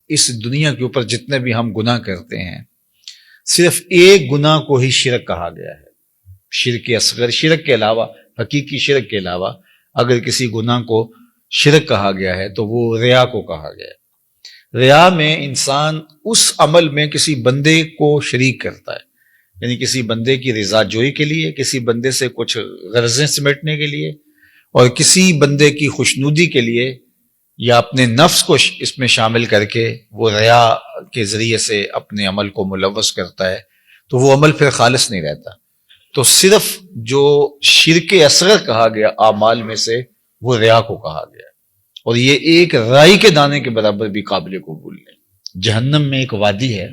اس دنیا کے اوپر جتنے بھی ہم گناہ کرتے ہیں، صرف ایک گناہ کو ہی شرک کہا گیا ہے، شرک اصغر۔ شرک کے علاوہ، حقیقی شرک کے علاوہ اگر کسی گناہ کو شرک کہا گیا ہے تو وہ ریا کو کہا گیا ہے۔ ریا میں انسان اس عمل میں کسی بندے کو شریک کرتا ہے، یعنی کسی بندے کی رضا جوئی کے لیے، کسی بندے سے کچھ غرضیں سمیٹنے کے لیے، اور کسی بندے کی خوشنودی کے لیے، یا اپنے نفس کو اس میں شامل کر کے وہ ریا کے ذریعے سے اپنے عمل کو ملوث کرتا ہے، تو وہ عمل پھر خالص نہیں رہتا۔ تو صرف جو شرک اصغر کہا گیا اعمال میں سے، وہ ریا کو کہا گیا، اور یہ ایک رائی کے دانے کے برابر بھی قابل قبول نہیں۔ جہنم میں ایک وادی ہے،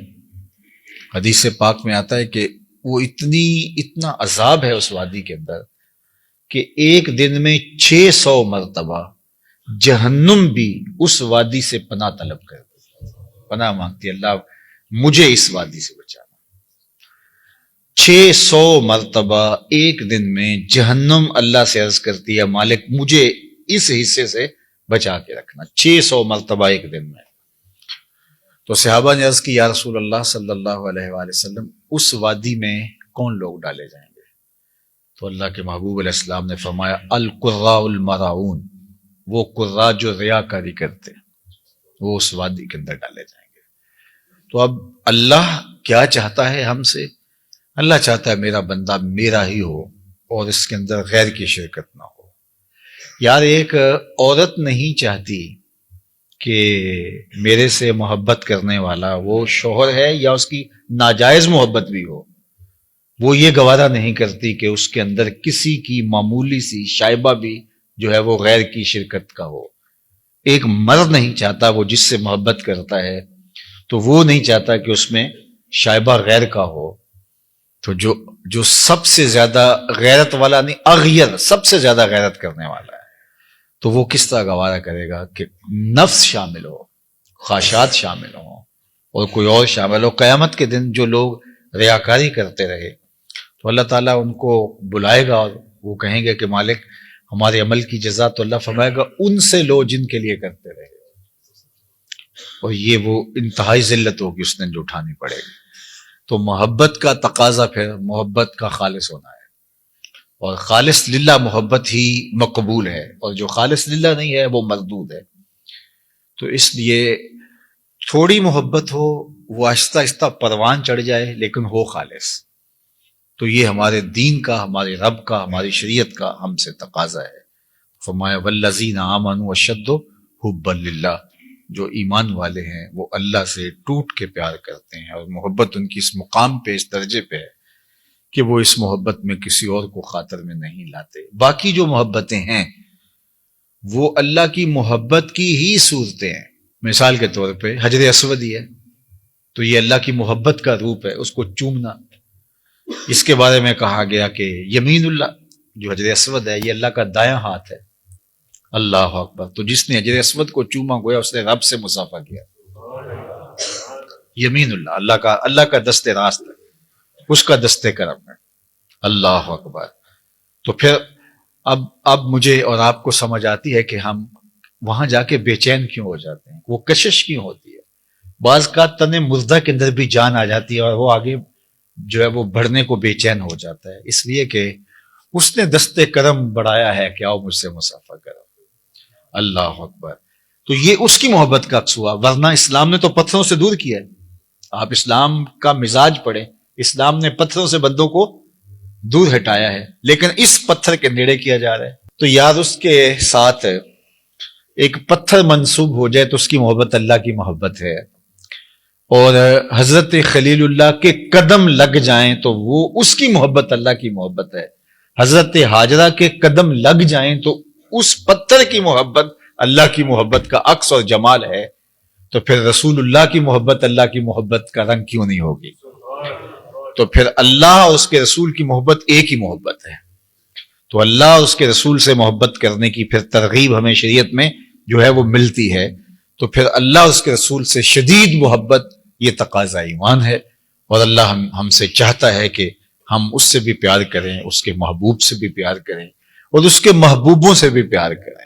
حدیث پاک میں آتا ہے کہ وہ اتنا عذاب ہے اس وادی کے اندر کہ ایک دن میں 600 مرتبہ جہنم بھی اس وادی سے پناہ طلب کرتی، پناہ مانگتی، اللہ مجھے اس وادی سے بچانا۔ 600 مرتبہ ایک دن میں جہنم اللہ سے عرض کرتی ہے، مالک مجھے اس حصے سے بچا کے رکھنا، 600 مرتبہ ایک دن میں۔ تو صحابہ نے عرض کی، یا رسول اللہ صلی اللہ علیہ وآلہ وسلم، اس وادی میں کون لوگ ڈالے جائیں گے؟ تو اللہ کے محبوب علیہ السلام نے فرمایا، القراء المراؤون، وہ قراء جو ریاکاری کرتے ہیں، وہ اس وادی کے اندر ڈالے جائیں گے۔ تو اب اللہ کیا چاہتا ہے ہم سے؟ اللہ چاہتا ہے میرا بندہ میرا ہی ہو اور اس کے اندر غیر کی شرکت نہ ہو۔ یار ایک عورت نہیں چاہتی کہ میرے سے محبت کرنے والا وہ شوہر ہے یا اس کی ناجائز محبت بھی ہو، وہ یہ گوارا نہیں کرتی کہ اس کے اندر کسی کی معمولی سی شائبہ بھی جو ہے وہ غیر کی شرکت کا ہو۔ ایک مرد نہیں چاہتا، وہ جس سے محبت کرتا ہے تو وہ نہیں چاہتا کہ اس میں شائبہ غیر کا ہو۔ تو جو سب سے زیادہ غیرت والا نہیں، اغیر، سب سے زیادہ غیرت کرنے والا ہے، تو وہ کس طرح گوارا کرے گا کہ نفس شامل ہو، خواہشات شامل ہوں اور کوئی اور شامل ہو؟ قیامت کے دن جو لوگ ریاکاری کرتے رہے تو اللہ تعالیٰ ان کو بلائے گا اور وہ کہیں گے کہ مالک ہمارے عمل کی جزا، تو اللہ فرمائے گا ان سے لو جن کے لیے کرتے رہے، اور یہ وہ انتہائی ذلت ہوگی اس دن جو اٹھانی پڑے گی۔ تو محبت کا تقاضا پھر محبت کا خالص ہونا ہے، اور خالص للہ محبت ہی مقبول ہے، اور جو خالص للہ نہیں ہے وہ مردود ہے۔ تو اس لیے تھوڑی محبت ہو، وہ آہستہ آہستہ پروان چڑھ جائے، لیکن ہو خالص۔ تو یہ ہمارے دین کا، ہمارے رب کا، ہماری شریعت کا ہم سے تقاضا ہے۔ فرمایا والذین آمنوا اشد حبا للہ، جو ایمان والے ہیں وہ اللہ سے ٹوٹ کے پیار کرتے ہیں، اور محبت ان کی اس مقام پہ، اس درجے پہ ہے کہ وہ اس محبت میں کسی اور کو خاطر میں نہیں لاتے۔ باقی جو محبتیں ہیں وہ اللہ کی محبت کی ہی صورتیں ہیں۔ مثال کے طور پہ حجر اسود ہی ہے، تو یہ اللہ کی محبت کا روپ ہے، اس کو چومنا۔ اس کے بارے میں کہا گیا کہ یمین اللہ، جو حجر اسود ہے یہ اللہ کا دایاں ہاتھ ہے۔ اللہ اکبر! تو جس نے حجر اسود کو چوما گویا اس نے رب سے مصافحہ کیا۔ یمین اللہ، اللہ کا دست راست ہے، اس کا دست کرم ہے۔ اللہ اکبر! تو پھر اب مجھے اور آپ کو سمجھ آتی ہے کہ ہم وہاں جا کے بے چین کیوں ہو جاتے ہیں، وہ کشش کیوں ہوتی ہے۔ بعض کا تن مردہ کے اندر بھی جان آ جاتی ہے اور وہ آگے جو ہے وہ بڑھنے کو بے چین ہو جاتا ہے، اس لیے کہ اس نے دست کرم بڑھایا ہے کہ آؤ مجھ سے مصافحہ کرو۔ اللہ اکبر! تو یہ اس کی محبت کا عکس ہوا، ورنہ اسلام نے تو پتھروں سے دور کیا ہے۔ آپ اسلام کا مزاج پڑھیں، اسلام نے پتھروں سے بندوں کو دور ہٹایا ہے، لیکن اس پتھر کے نیڑے کیا جا رہا ہے۔ تو یار اس کے ساتھ ایک پتھر منسوب ہو جائے تو اس کی محبت اللہ کی محبت ہے، اور حضرت خلیل اللہ کے قدم لگ جائیں تو وہ اس کی محبت اللہ کی محبت ہے، حضرت ہاجرہ کے قدم لگ جائیں تو اس پتھر کی محبت اللہ کی محبت کا عکس اور جمال ہے۔ تو پھر رسول اللہ کی محبت اللہ کی محبت کا رنگ کیوں نہیں ہوگی؟ تو پھر اللہ اور اس کے رسول کی محبت ایک ہی محبت ہے۔ تو اللہ اور اس کے رسول سے محبت کرنے کی پھر ترغیب ہمیں شریعت میں جو ہے وہ ملتی ہے۔ تو پھر اللہ اور اس کے رسول سے شدید محبت یہ تقاضا ایمان ہے، اور اللہ ہم سے چاہتا ہے کہ ہم اس سے بھی پیار کریں، اس کے محبوب سے بھی پیار کریں، اور اس کے محبوبوں سے بھی پیار کریں۔